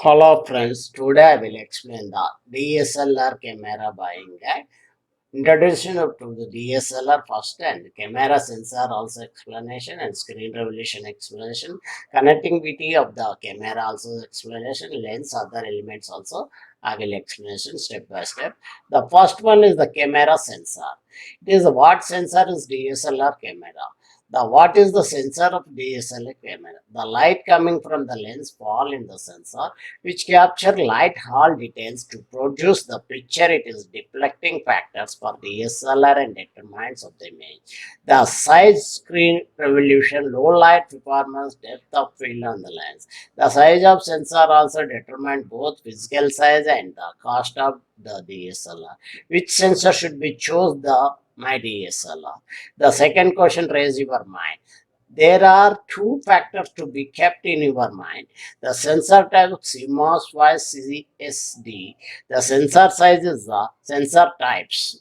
Hello friends, today I will explain the DSLR camera buying guide. Introduction to the DSLR first and camera sensor also explanation and screen revolution explanation. Connectivity of the camera also explanation. Lens other elements also I will explanation step by step. The first one is the camera sensor. It is what sensor is DSLR camera. The what is the sensor of DSLR camera? The light coming from the lens fall in the sensor which capture light hall details to produce the picture. It is deflecting factors for DSLR and determinants of the image. The size, screen resolution, low light performance, depth of field on the lens. The size of sensor also determine both physical size and the cost of the DSLR. Which sensor should be choose my DSLR? The second question raise your mind. There are two factors to be kept in your mind. The sensor type CMOS vs CSD. The sensor size is the sensor types.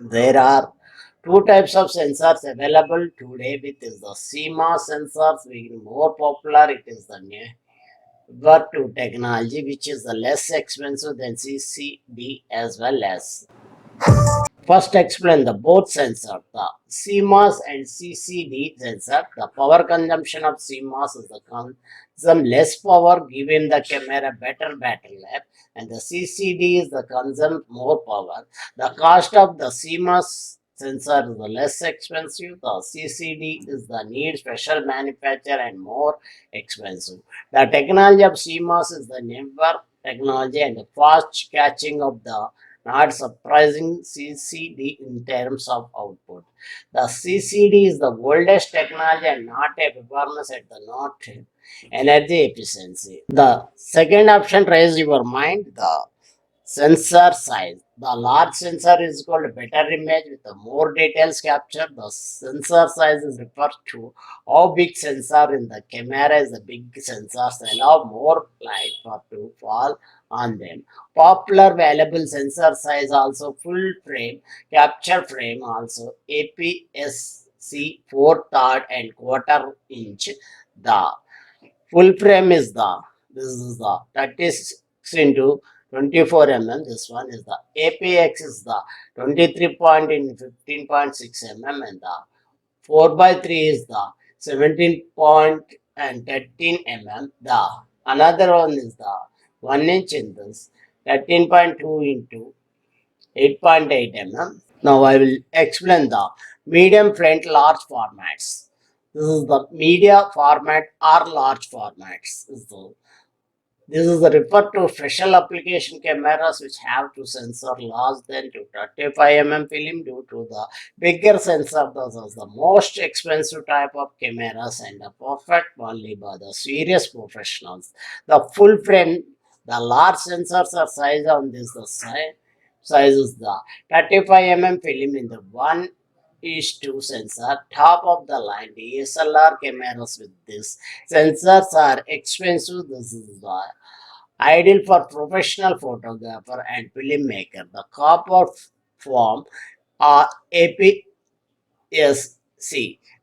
There are two types of sensors available today, which is the CMOS sensors being more popular. It is the newer to technology, which is the less expensive than CCD as well as. First explain the both sensor, the CMOS and CCD sensor. The power consumption of CMOS is the consume less power, giving the camera better battery life, and the CCD is the consume more power. The cost of the CMOS sensor is the less expensive. The CCD is the need special manufacture and more expensive. The technology of CMOS is the newer technology and the fast catching of the not surprising CCD in terms of output. The CCD is the oldest technology and not a performance at the not energy efficiency. The second option raise your mind, the sensor size. The large sensor is called better image with the more details captured. The sensor size is referred to how big sensor in the camera is. The big sensors allow more light to fall on them. Popular available sensor size also full frame, capture frame also APS-C 4/3 and quarter inch. The full frame is this is the 36 into 24 mm. This one is the APX is the 23 point in 15.6 mm and the 4 by 3 is the 17 point and 13 mm. The another one is the 1 inch in this 13.2 into 8.8 mm. Now I will explain the medium front large formats. This is the media format or large formats. This is the refer to special application cameras which have to sensor less than 235 mm film due to the bigger sensor. This is the most expensive type of cameras and the perfect only by the serious professionals. The full frame, the large sensors are size on this the size is the 35 mm film in the 1:2 sensor, top of the line DSLR cameras with this sensors are expensive. This is the ideal for professional photographer and filmmaker. The copper form or APS-C.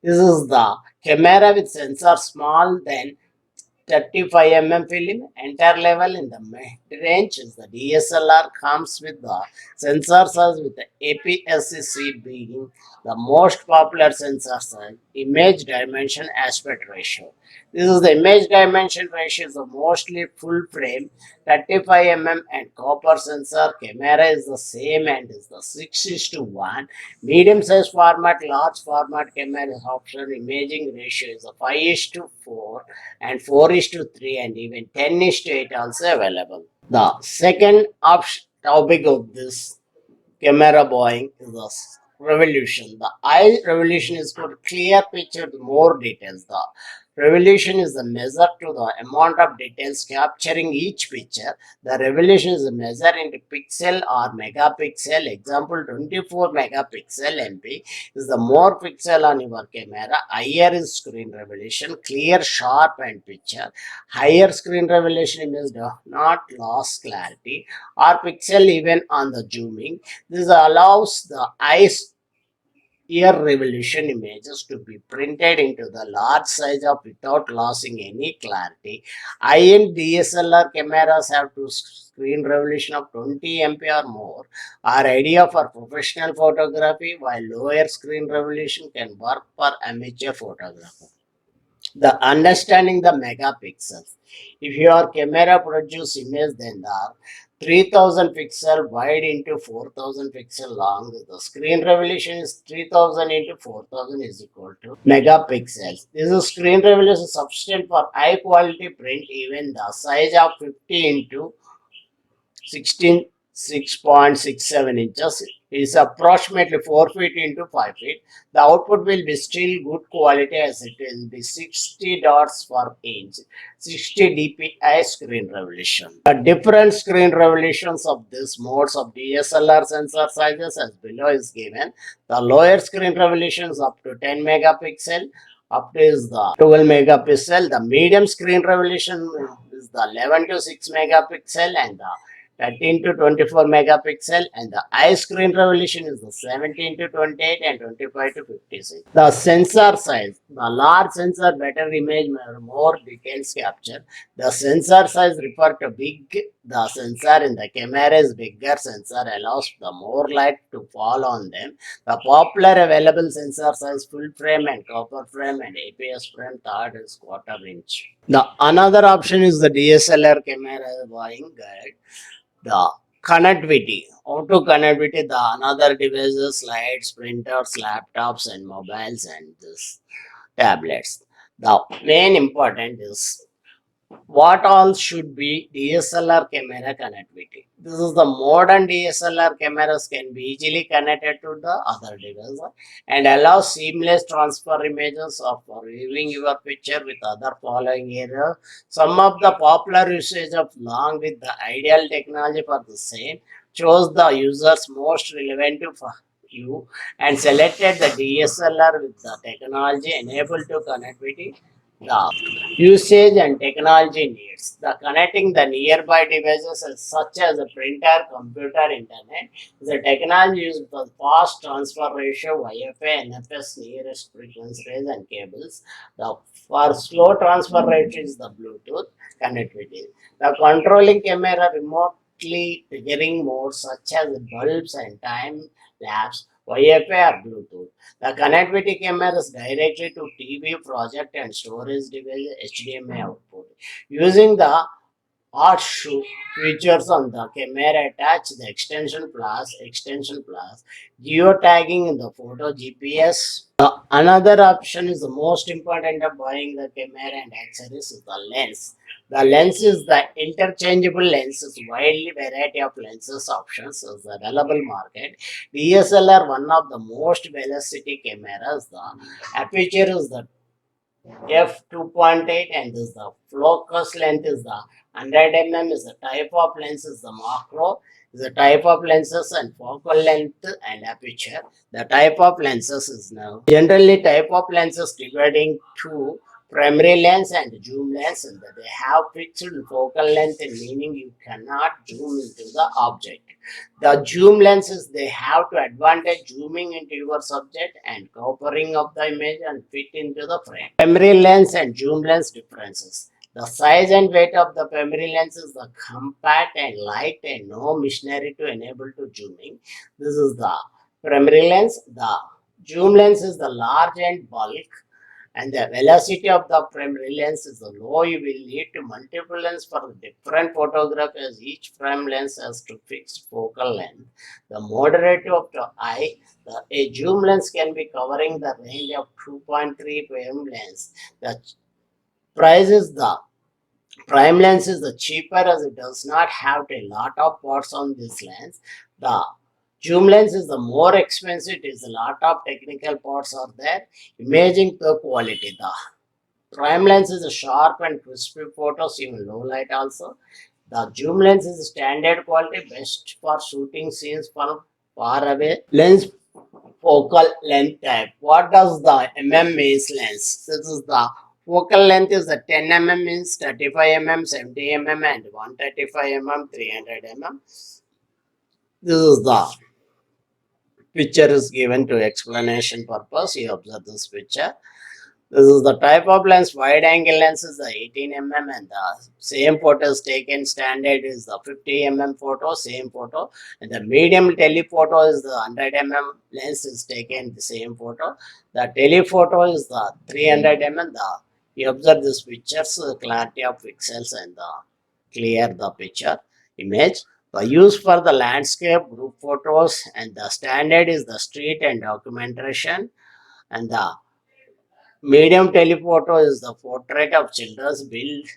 This is the camera with sensor small than 35 mm film. Enter level in the mid range is the DSLR comes with the sensor size with the APS-C being the most popular sensor size. Image dimension aspect ratio. This is the image dimension ratio is the mostly full frame 35 mm and copper sensor camera is the same and is the 6:1. Medium size format, large format camera option imaging ratio is a 5:4 and 4:3 and even 10:8 also available. The second topic of this camera buying is the revolution. The eye revolution is for clear picture with more details. The revolution is the measure to the amount of details capturing each picture. The revolution is a measure into pixel or megapixel. Example 24 megapixel MP is the more pixel on your camera. Higher is screen revolution, clear, sharp and picture. Higher screen revolution means not lost clarity or pixel even on the zooming. This allows the eyes ear revolution images to be printed into the large size of without losing any clarity. High-end DSLR cameras have to screen resolution of 20 MP or more, are ideal for professional photography, while lower screen resolution can work for amateur photography. The understanding the megapixels. If your camera produce image, then the 3000 pixel wide into 4000 pixel long. The screen resolution is 3000 into 4000 is equal to megapixels. This is screen resolution sufficient for high quality print. Even the size of 50 into 6.67 inches is approximately 4 feet into 5 feet. The output will be still good quality as it will be 60 dots per inch, 60 dpi screen resolution. The different screen resolutions of these modes of DSLR sensor sizes as below is given. The lower screen resolution is up to 10 megapixel, up to is the 12 megapixel. The medium screen resolution is the 11 to 6 megapixel, and the 13 to 24 megapixel, and the eye screen resolution is the 17 to 28 and 25 to 56. The sensor size, the large sensor better image, more details capture. The sensor size refer to big, the sensor in the camera is bigger sensor allows the more light to fall on them. The popular available sensor size full frame and copper frame and APS frame, third is quarter inch. The another option is the DSLR camera buying guide. The connectivity, auto connectivity, the another devices, lights, printers, laptops, and mobiles, and this tablets. The main important is what all should be DSLR camera connectivity. This is the modern DSLR cameras can be easily connected to the other device and allow seamless transfer images of viewing your picture with other following areas. Some of the popular usage of along with the ideal technology for the same chose the users most relevant to for you and selected the DSLR with the technology enabled to connectivity. The usage and technology needs. The connecting the nearby devices such as a printer, computer, internet is a technology used for fast transfer ratio, Wi-Fi, NFS, nearest frequency range, and cables. The for slow transfer ratio is the Bluetooth connectivity. The controlling camera remotely triggering modes such as bulbs and time lapse, Wi-Fi or Bluetooth. The connectivity cameras directly to TV project and storage device HDMI output. Using the hot shoe features on the camera attach the extension plus geotagging in the photo GPS. Another option is the most important of buying the camera and accessories is the lens. The lens is the interchangeable lenses, widely variety of lenses options is available market. DSLR one of the most velocity cameras. The aperture is the f2.8 and this the focus length is the 100 mm is the type of lens is the macro is the type of lenses and focal length and aperture. The type of lenses is now generally type of lenses dividing to primary lens and zoom lens and they have fixed focal length meaning you cannot zoom into the object. The zoom lenses they have to advantage zooming into your subject and covering of the image and fit into the frame. Primary lens and zoom lens differences. The size and weight of the primary lens is the compact and light and no machinery to enable to zooming. This is the primary lens. The zoom lens is the large and bulk and the velocity of the primary lens is low. You will need to multiple lens for different photography as each prime lens has to fixed focal length. The moderate of the eye, a zoom lens can be covering the range of 2.3 prime lens. The price is the prime lens is the cheaper as it does not have a lot of parts on this lens. The zoom lens is the more expensive. It is a lot of technical parts are there. Imaging the quality. The prime lens is a sharp and crispy photos, even low light also. The zoom lens is standard quality, best for shooting scenes from far away. Lens focal length type. What does the mm means lens? This is the focal length is the 10 mm means 35 mm, 70 mm and 135 mm, 300 mm. This is the picture is given to explanation purpose. You observe this picture. This is the type of lens. Wide angle lens is the 18 mm, and the same photo is taken. Standard is the 50 mm photo, same photo. And the medium telephoto is the 100 mm lens is taken the same photo. The telephoto is the 300 mm. You observe this pictures, clarity of pixels and the clear the picture image. The use for the landscape, group photos, and the standard is the street and documentation. And the medium telephoto is the portrait of children's build.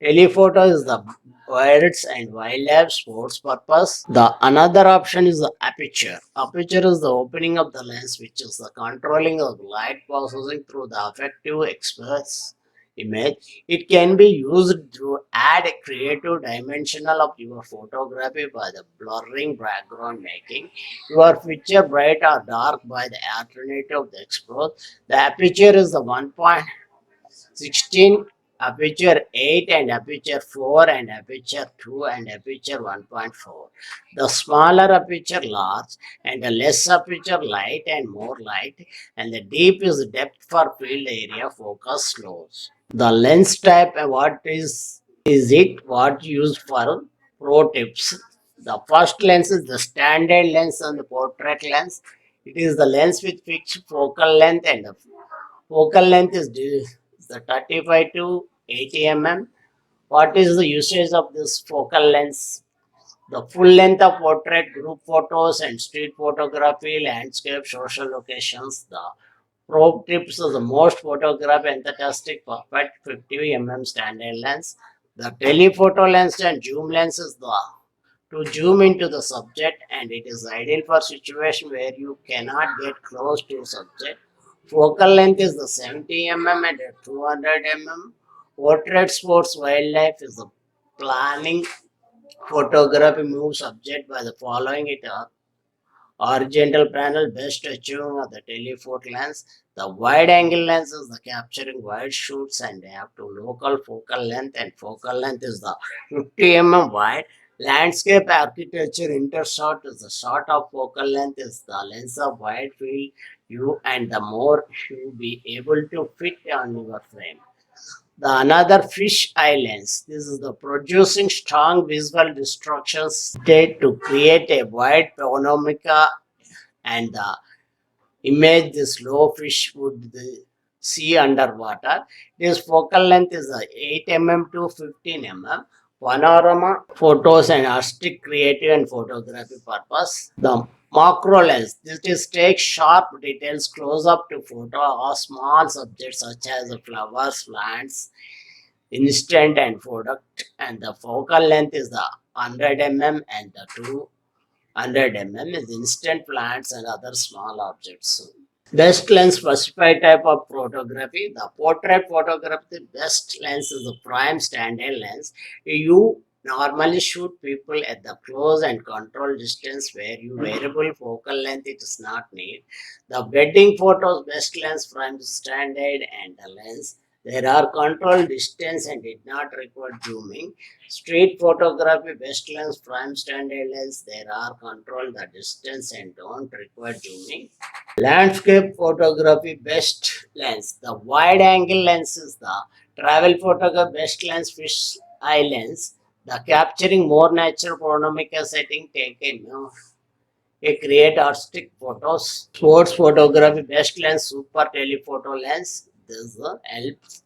Telephoto is the birds and wildlife sports purpose. The another option is the aperture. Aperture is the opening of the lens, which is the controlling of light processing through the effective express image. It can be used to add a creative dimensional of your photography by the blurring background, making your picture bright or dark by the alternative of the explore. The aperture is the 1.16, aperture 8 and aperture 4 and aperture 2 and aperture 1.4. The smaller aperture large and the less aperture light and more light, and the deep is depth for field area focus slows. The lens type, what is it what used for pro tips? The first lens is the standard lens and the portrait lens. It is the lens with fixed focal length, and the focal length is the 35 to 80 mm. What is the usage of this focal lens? The full length of portrait, group photos, and street photography, landscape, social locations. The probe tips is the most photograph enthusiastic perfect 50 mm standard lens. The telephoto lens and zoom lens is the to zoom into the subject, and it is ideal for situation where you cannot get close to subject. Focal length is the 70 mm and 200 mm. Portrait sports wildlife is the planning photography move subject by the following it horizontal panel best achieving of the telephoto lens. The wide angle lens is the capturing wide shoots and they have to local focal length, and focal length is the 50 mm wide. Landscape architecture intershot is the short of focal length is the lens of wide field view, and the more you be able to fit on your frame. The another fish eye lens. This is the producing strong visual distortions state to create a wide panoramica, and the image this low fish would see underwater. This focal length is 8 mm to 15 mm. Panorama photos and artistic creative and photography purpose. The macro lens. This is take sharp details close up to photo or small subjects such as flowers, plants, instant and product, and the focal length is the 100 mm and the 200 mm is instant plants and other small objects. Best lens specified type of photography. The portrait photography best lens is the prime standard lens. You normally shoot people at the close and control distance where you variable focal length it is not need. The wedding photos best lens prime standard and the lens. There are control distance and did not require zooming. Street photography best lens prime standard lens. There are control the distance and don't require zooming. Landscape photography best lens. The wide angle lens is the travel photography best lens fish eye lens. The capturing more natural panoramic setting taken. A create artistic photos. Sports photography best lens super telephoto lens. This helps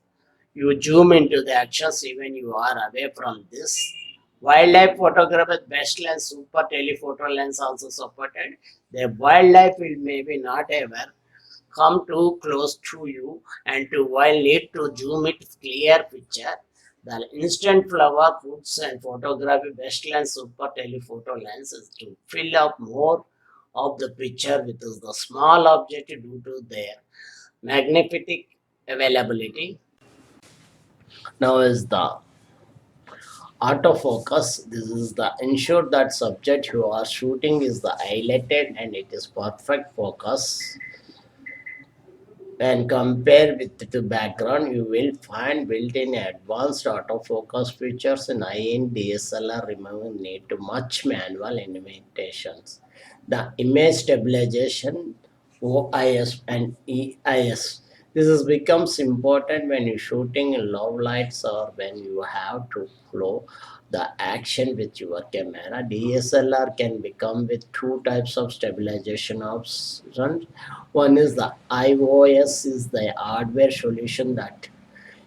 you zoom into the actions even you are away from this. Wildlife photography best lens super telephoto lens also supported. The wildlife will maybe not ever come too close to you, and to while need to zoom it clear picture. The instant flower foods and photography best lens super telephoto lens is to fill up more of the picture with the small object due to their magnific availability. Now is the autofocus. This is the ensure that subject you are shooting is the highlighted and it is perfect focus. When compared with the background, you will find built-in advanced autofocus features in high-end DSLR removing need to much manual limitations. The image stabilization, OIS and EIS. This is becomes important when you're shooting in low lights or when you have to flow the action with your camera. DSLR can become with two types of stabilization options. One is the iOS is the hardware solution that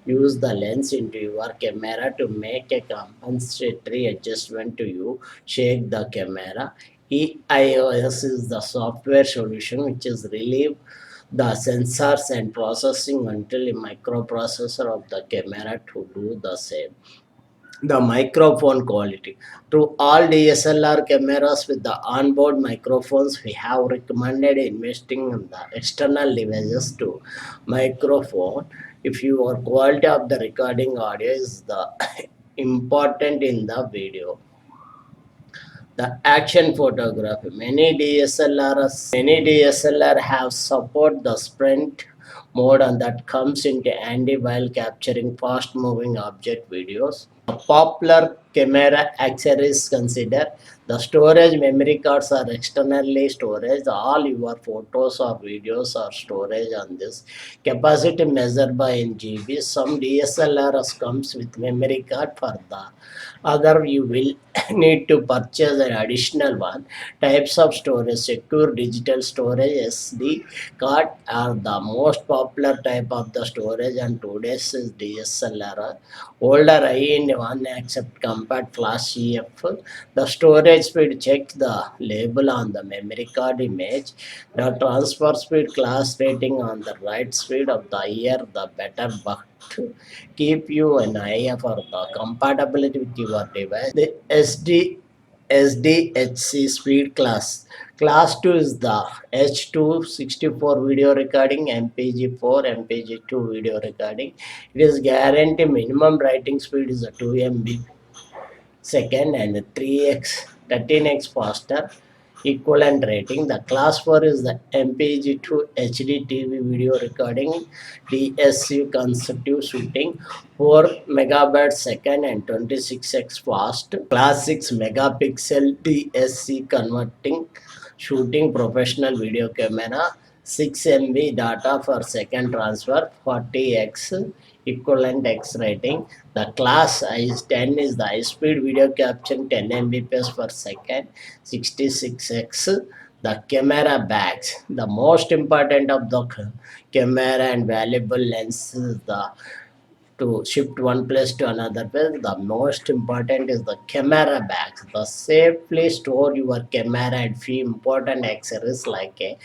use the lens into your camera to make a compensatory adjustment to you shake the camera. EIOS is the software solution which is relieve the sensors and processing until a microprocessor of the camera to do the same. The microphone quality. Through all DSLR cameras with the onboard microphones, we have recommended investing in the external devices to microphone. If your quality of the recording audio is the important in the video. The action photography. Many DSLR have support the sprint mode and that comes into handy while capturing fast moving object videos. A popular camera accessories consider the storage memory cards are externally storage. All your photos or videos are storage on this. Capacity measured by in GB. Some DSLRs comes with memory card for the other you will need to purchase an additional one. Types of storage. Secure digital storage SD card are the most popular type of the storage and today's is DSLR. Older high-end one accept compact flash EF. The storage speed check the label on the memory card image. The transfer speed class rating on the right speed of the higher the better, but keep you an eye for the compatibility with your device. The SDHC speed class. Class 2 is the H264 video recording, MPG4, MPG2 video recording. It is guaranteed minimum writing speed is a 2 MB second and 3x 13x faster equivalent rating. The class 4 is the MPG2 HD TV video recording, DSU consecutive shooting, 4 megabytes second and 26x fast. Class 6 megapixel DSC converting shooting professional video camera, 6 MB data for second transfer, 40x equivalent X rating. The class is 10 is the high speed video capture 10 Mbps per second, 66x. The camera bags. The most important of the camera and valuable lens is the to shift one place to another place. The most important is the camera bags. The safely store your camera and few important accessories like a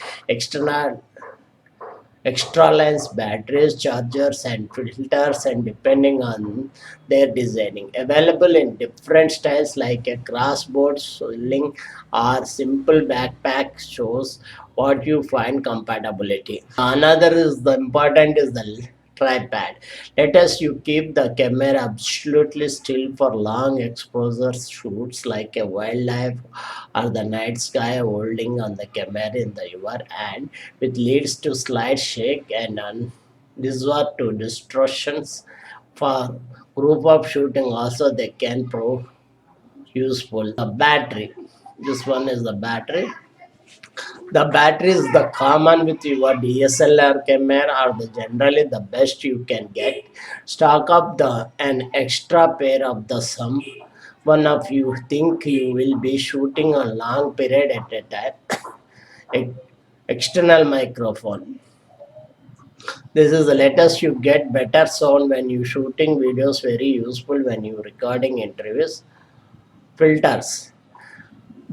extra lens, batteries, chargers, and filters, and depending on their designing. Available in different styles like a crossboard, sling, or simple backpack shows what you find compatibility. Another is the important is the tripod. Let us you keep the camera absolutely still for long exposure shoots like a wildlife or the night sky, holding on the camera in the your hand which leads to slight shake and resort to distortions. For group of shooting also they can prove useful. The battery, this one is the battery. The battery is the common with your DSLR camera or the generally the best you can get. Stock up the an extra pair of the some one of you think you will be shooting a long period at a time. External microphone. This is the latest you get better sound when you shooting videos, very useful when you recording interviews. Filters,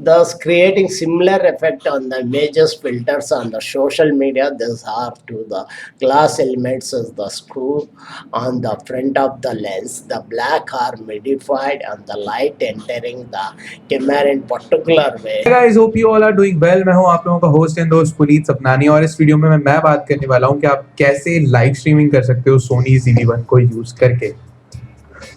thus creating similar effect on the images. Filters on the social media. These are to the glass elements as the screw on the front of the lens. The black are modified and the light entering the camera in particular way. Hey guys, hope you all are doing well. मैं हूं आप लोगों का host and दोस्त पुनीत सपनानी और इस video में मैं बात करने वाला हूं कि आप कैसे लाइव स्ट्रीमिंग कर सकते हो सोनी ZV-1 को यूज करके।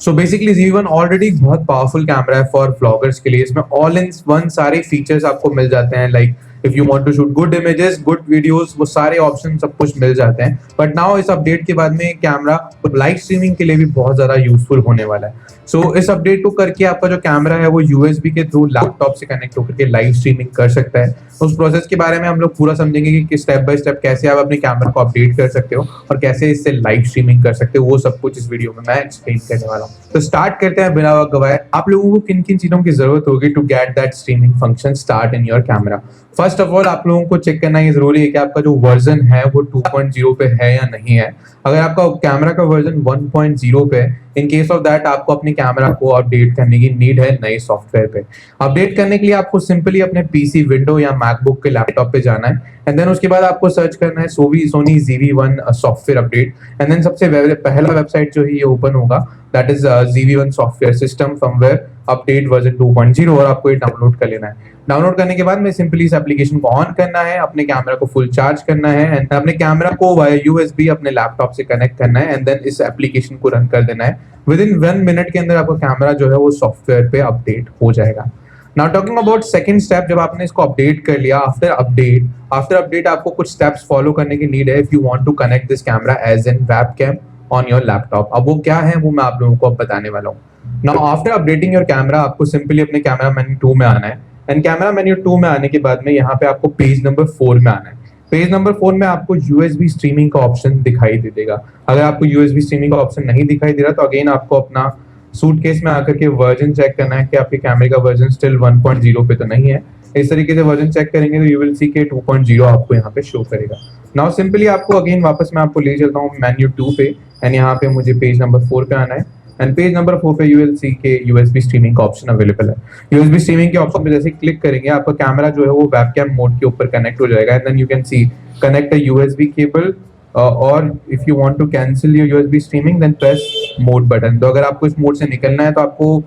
सो बेसिकली ZV-1 ऑलरेडी बहुत पावरफुल कैमरा है फॉर व्लॉगर्स के लिए। इसमें ऑल इन वन सारे फीचर्स आपको मिल जाते हैं like if you want to shoot good images, good videos, वो सारे ऑप्शन सब कुछ मिल जाते हैं। बट नाउ इस अपडेट के बाद में कैमरा लाइव स्ट्रीमिंग के लिए भी बहुत ज्यादा यूजफुल होने वाला है। सो इस अपडेट को करके आपका जो कैमरा है वो यूएसबी के थ्रू लैपटॉप से कनेक्ट होकर के लाइव स्ट्रीमिंग कर सकता है। उस प्रोसेस के बारे में हम लोग पूरा समझेंगे कि स्टेप बाय स्टेप कैसे आप अपने कैमरा को अपडेट कर सकते हो और कैसे इससे लाइव स्ट्रीमिंग कर सकते हो, वो सब कुछ इस वीडियो में मैं एक्सप्लेन करने वाला हूँ। तो स्टार्ट करते हैं बिना वक्त गवाए। आप लोगों को किन किन चीजों की जरूरत होगी to get that streaming function start in your camera. First of all आप लोगों को चेक करना ये जरूरी है कि आपका जो वर्जन है वो 2.0 पे है या नहीं है। अगर आपका कैमरा का वर्जन 1.0 पे है, इन केस ऑफ दैट आपको अपने कैमरा को अपडेट करने की नीड है नए सॉफ्टवेयर पे। अपडेट करने के लिए आपको सिंपली अपने पीसी, विंडो या मैकबुक के लैपटॉप पे जाना है एंड देन उसके बाद आपको सर्च करना है Sony ZV-1 software update and then सबसे पहला वेबसाइट जो है ये ओपन होगा, that is ZV-1 software system firmware update version 2.0 और आपको ये डाउनलोड कर लेना है। डाउनलोड करने के बाद में सिंपली इस एप्लीकेशन को ऑन करना है, अपने कैमरा को फुल चार्ज करना है एंड अपने कैमरा को वाया यूएसबी अपने लैपटॉप से कनेक्ट करना है एंड देन इस एप्लीकेशन को रन कर देना है। विद इन 1 मिनट के अंदर आपका कैमरा जो है वो सॉफ्टवेयर पे अपडेट हो जाएगा। Now talking about second step, जब आपने इसको अपडेट कर लिया, आफ्टर अपडेट आपको कुछ स्टेप्स फॉलो करने की नीड है if you want to connect this camera as an webcam on your laptop. अब वो क्या है वो मैं आप लोगों को अब बताने वाला हूँ। Now after updating your camera आपको सिंपली अपने कैमरा मेन्यू 2 में आना है एंड कैमरा मेन्यू 2 में आने के बाद में यहाँ पे आपको पेज नंबर 4 में आना है। पेज नंबर 4 में आपको यूएसबी स्ट्रीमिंग का ऑप्शन दिखाई दे देगा। अगर आपको यूएसबी स्ट्रीमिंग का ऑप्शन नहीं दिखाई दे रहा तो अगेन आपको अपना सूटकेस में आकर के वर्जन चेक करना है कि आपके कैमरे का वर्जन स्टिल 1.0 पे तो नहीं है। इस तरीके से वर्जन चेक करेंगे तो यू विल सी के 2.0 आपको यहाँ पे शो करेगा। नाउ सिंपली आपको अगेन वापस मैं आपको ले चलता हूँ मेन्यू 2 पे एंड यहाँ पे मुझे पेज नंबर 4 पे आना है एंड पेज नंबर 4 पे यू विल सी के यूएसबी स्ट्रीमिंग का ऑप्शन अवेलेबल है। यूएसबी स्ट्रीमिंग के ऑप्शन पे जैसे क्लिक करेंगे आपका कैमरा जो है वो वेबकैम मोड के ऊपर कनेक्ट हो जाएगा and then you can see connect a USB cable और if you want to cancel your USB streaming then press mode button. तो अगर आपको इस मोड से निकलना है तो आपको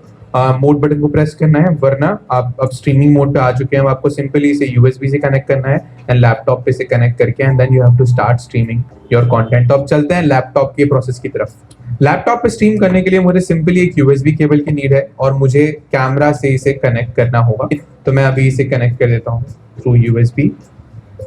मोड बटन को प्रेस करना है, वरना आप अब स्ट्रीमिंग मोड पे आ चुके हैं, आपको सिंपली इसे यूएसबी से कनेक्ट करना है एंड लैपटॉप पे से कनेक्ट करके and then you have to start streaming your content. तो अब चलते हैं लैपटॉप के प्रोसेस की तरफ। लैपटॉप पे स्ट्रीम करने के लिए मुझे सिंपली एक यूएसबी केबल की नीड है और मुझे कैमरा से इसे कनेक्ट करना होगा। तो मैं अभी इसे कनेक्ट कर देता हूँ थ्रू यूएसबी।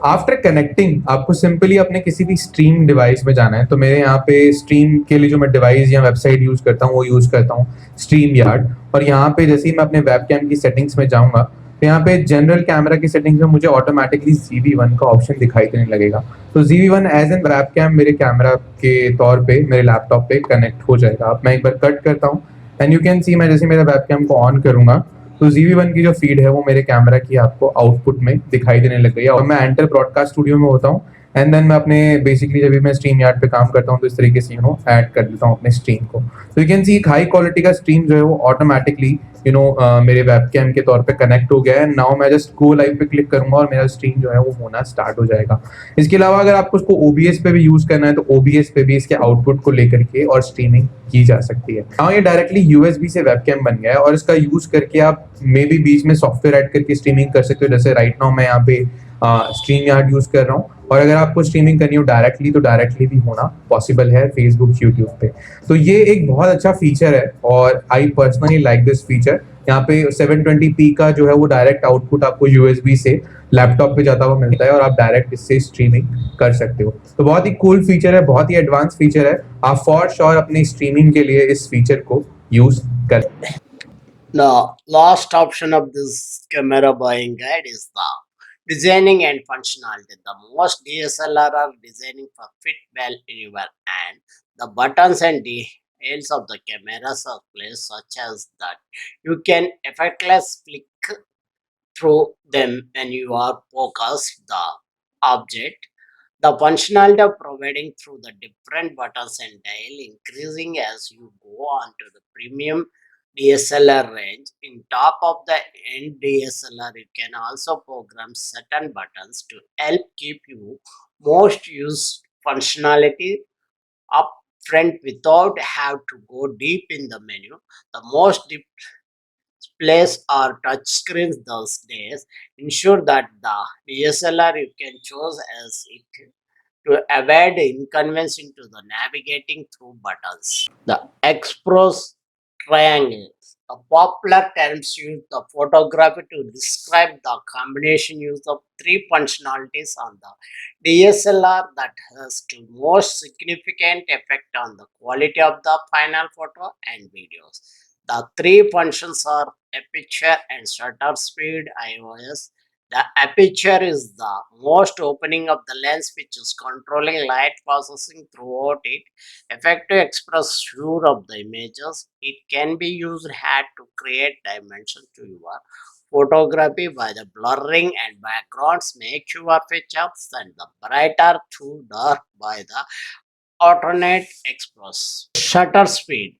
आफ्टर कनेक्टिंग आपको सिंपली अपने किसी भी स्ट्रीम डिवाइस में जाना है। तो मेरे यहाँ पे स्ट्रीम के लिए जो मैं डिवाइस या वेबसाइट यूज करता हूँ वो यूज करता हूँ स्ट्रीम यार्ड। और यहाँ पे जैसे ही मैं अपने वेबकैम की सेटिंग्स में जाऊंगा तो यहाँ पे जनरल कैमरा की सेटिंग्स में मुझे ऑटोमेटिकली ZV-1 का ऑप्शन दिखाई देने लगेगा। तो ZV-1 एज एन वेबकैम मेरे कैमरा के तौर पे मेरे लैपटॉप पे कनेक्ट हो जाएगा। अब मैं एक बार कट करता हूँ एंड यू कैन सी मैं जैसे मेरा वेबकैम को ऑन करूंगा तो ZV-1 की जो फीड है वो मेरे कैमरा की आपको आउटपुट में दिखाई देने लग गई है। और मैं एंटर ब्रॉडकास्ट स्टूडियो में होता हूँ एंड देन मैं अपने बेसिकली जब भी मैं स्ट्रीम यार्ड पे काम करता हूँ तो इस तरीके से ऐड कर देता हूँ अपने स्ट्रीम को। तो यू कैन सी एक हाई क्वालिटी का स्ट्रीम जो है वो ऑटोमेटिकली मेरे वेबकैम के तौर पे कनेक्ट हो गया है। नाउ मैं जस्ट गो लाइव पे क्लिक करूंगा और मेरा स्ट्रीम जो है वो होना स्टार्ट हो जाएगा। इसके अलावा अगर आपको उसको ओबीएस पे भी यूज करना है तो ओबीएस पे भी इसके आउटपुट को लेकर के और स्ट्रीमिंग की जा सकती है। नाउ ये डायरेक्टली यूएसबी से वेबकैम बन गया है और इसका यूज करके आप मे बी बीच में सॉफ्टवेयर ऐड करके स्ट्रीमिंग कर सकते हो। जैसे राइट नाउ मैं यहाँ पे स्ट्रीम यार्ड यूज कर रहा हूँ और अगर आपको स्ट्रीमिंग करनी हो डायरेक्टली तो डायरेक्टली भी होना पॉसिबल है फेसबुक, यूट्यूब पे। तो ये एक बहुत अच्छा फीचर है और I personally like this feature. यहाँ पे 720p का जो है वो डायरेक्ट आउटपुट आपको यूएसबी से लैपटॉप पे जाता हुआ मिलता है और आप डायरेक्ट इससे स्ट्रीमिंग कर सकते हो। तो बहुत ही कूल फीचर है, बहुत ही एडवांस फीचर है। आप फॉर श्योर अपनी स्ट्रीमिंग के लिए इस फीचर को यूज कर। The last option of this camera buying guide is the designing and functionality. The most DSLR are designing for fit well in your hand. The buttons and details of the cameras are placed such as that you can effortlessly flick through them when you are focused the object. The functionality of providing through the different buttons and dial increasing as you go on to the premium DSLR range. In top of the end DSLR, you can also program certain buttons to help keep you most used functionality up front without have to go deep in the menu. The most deep displays or touch screens those days ensure that the DSLR you can choose as it to avoid inconvenience into the navigating through buttons. The X Pros triangle. A popular terms use the photography to describe the combination use of three functionalities on the DSLR that has the most significant effect on the quality of the final photo and videos. The three functions are aperture and shutter speed IOS. The aperture is the most opening of the lens which is controlling light processing throughout it. Effective express view of the images. It can be used had to create dimension to your photography by the blurring and backgrounds make your features and the brighter to dark by the alternate express. Shutter speed.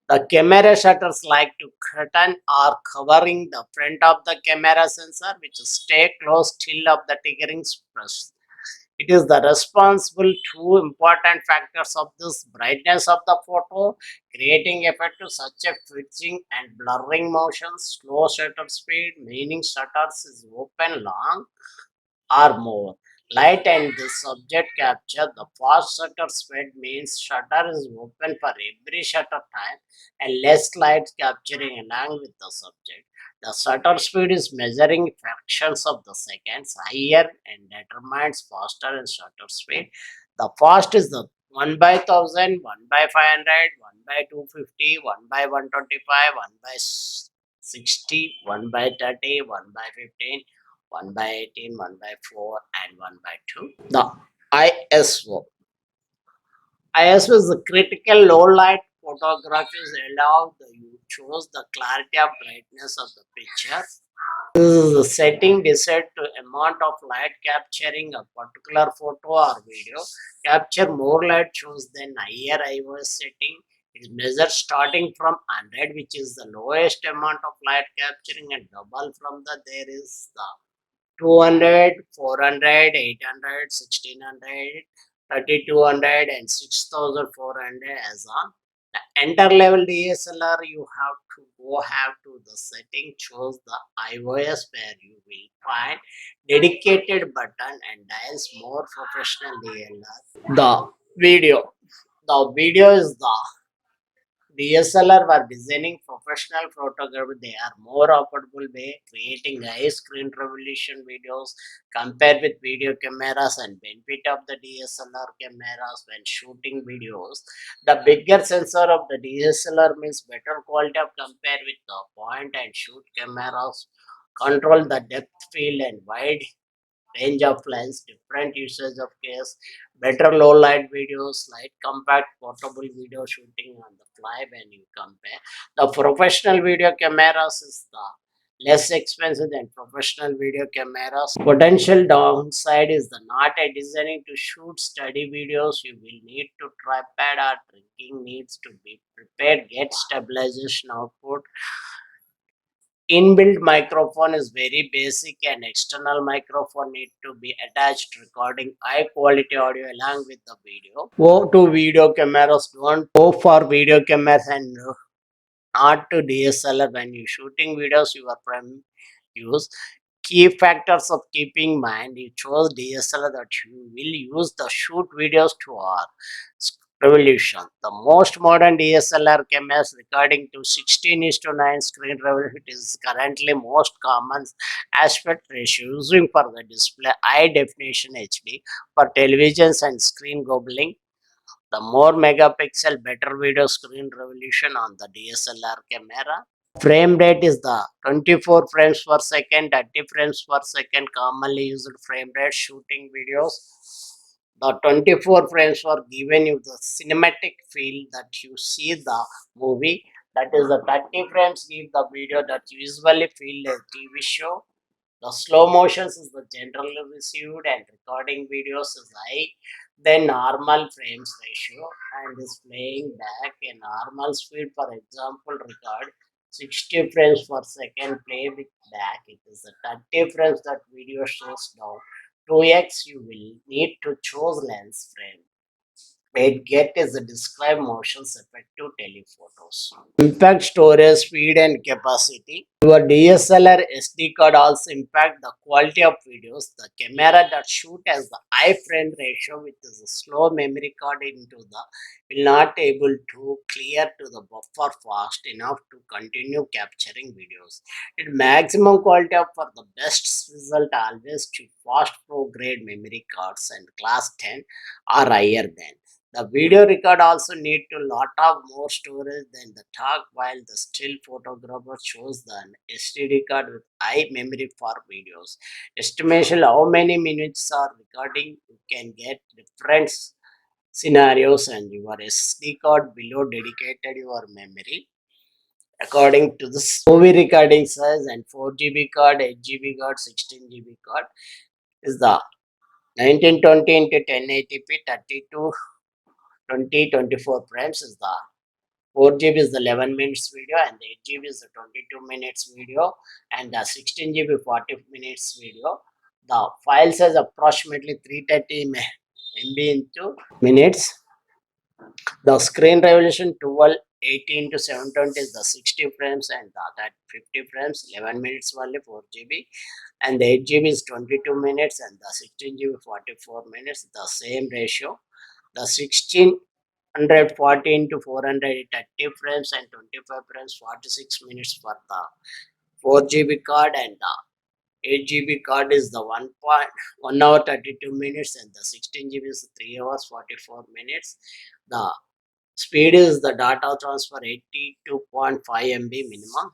The camera shutters like to curtain or covering the front of the camera sensor which stay close till of the triggering press. It is the responsible two important factors of this brightness of the photo, creating effect to such a fixing and blurring motions, slow shutter speed, meaning shutters is open long or more. Light and the subject capture the fast shutter speed means shutter is open for every shutter time and less light capturing along with the subject. The shutter speed is measuring fractions of the seconds higher and determines faster and shutter speed. The fast is the 1 by 1000, 1 by 500, 1 by 250, 1 by 125, 1 by 60, 1 by 30, 1 by 15, 1 by 18, 1 by 4, and 1 by 2. The ISO. ISO is the critical low light photographs allow you choose the clarity of brightness of the picture. This is the setting decided to amount of light capturing a particular photo or video. Capture more light choose than higher IOS setting. It is measured starting from 100 which is the lowest amount of light capturing and double from the there is the 200, 400, 800, 1600, 3200, and 6400 as on. The enter level DSLR you have to go have to the setting choose the iOS where you will find dedicated button and dials more professional DSLR. The video. The video is the DSLR were designing professional photography. They are more affordable way creating high screen resolution videos compared with video cameras and benefit of the DSLR cameras when shooting videos. The bigger sensor of the DSLR means better quality of compared with the point and shoot cameras. Control the depth field and wide range of lens, different usage of case, better low light videos, light compact portable video shooting on the fly when you compare. The professional video cameras is the less expensive than professional video cameras. Potential downside is the not a designing to shoot study videos. You will need to tripod or tracking needs to be prepared, get stabilization output. Inbuilt microphone is very basic and external microphone need to be attached recording high quality audio along with the video. Go to video cameras, don't go for video cameras and not to DSLR when you shooting videos you are prime use. Key factors of keeping in mind you chose DSLR that you will use the shoot videos to our revolution. The most modern DSLR cameras recording to 16 is to 9 screen revolution is currently most common aspect ratio using for the display high definition HD for televisions and screen gobbling. The more megapixel better video screen resolution on the DSLR camera. Frame rate is the 24 frames per second, 30 frames per second commonly used frame rate shooting videos. The 24 frames were given you the cinematic feel that you see the movie. That is the 30 frames give the video that you usually feel a TV show. The slow motions is the generally received and recording videos is high. Then normal frames ratio and is playing back a normal speed. For example, record 60 frames per second, play with back. It is the 30 frames that video shows down. 2x you will need to choose lens frame. 8 is the describe motions effective telephotos. Impact storage speed and capacity. Your DSLR SD card also impact the quality of videos. The camera that shoot has the high frame ratio with the slow memory card into the will not able to clear to the buffer fast enough to continue capturing videos. It maximum quality of for the best result always to fast pro grade memory cards and class 10 or higher than. The video record also need to lot of more storage than the talk, while the still photographer shows the SD card with high memory for videos. Estimation how many minutes are recording, you can get different scenarios and your SD card below dedicated your memory according to this movie recording size and 4 GB card, 8 GB card, 16 GB card is the 1920 into 1080p 32 2024 frames is the 4 GB is the 11 minutes video and the 8 GB is the 22 minutes video and the 16 GB 40 minutes video. The file size approximately 330 MB into minutes. The screen resolution 1280 into 720 is the 60 frames and that 50 frames 11 minutes only 4 GB and the 8 GB is 22 minutes and the 16 GB 44 minutes the same ratio. The 1640 into 400 30 frames and 25 frames 46 minutes for the 4 GB card and the 8 GB card is the 1 hour 32 minutes and the 16 GB is 3 hours 44 minutes. The speed is the data transfer 82.5 MB minimum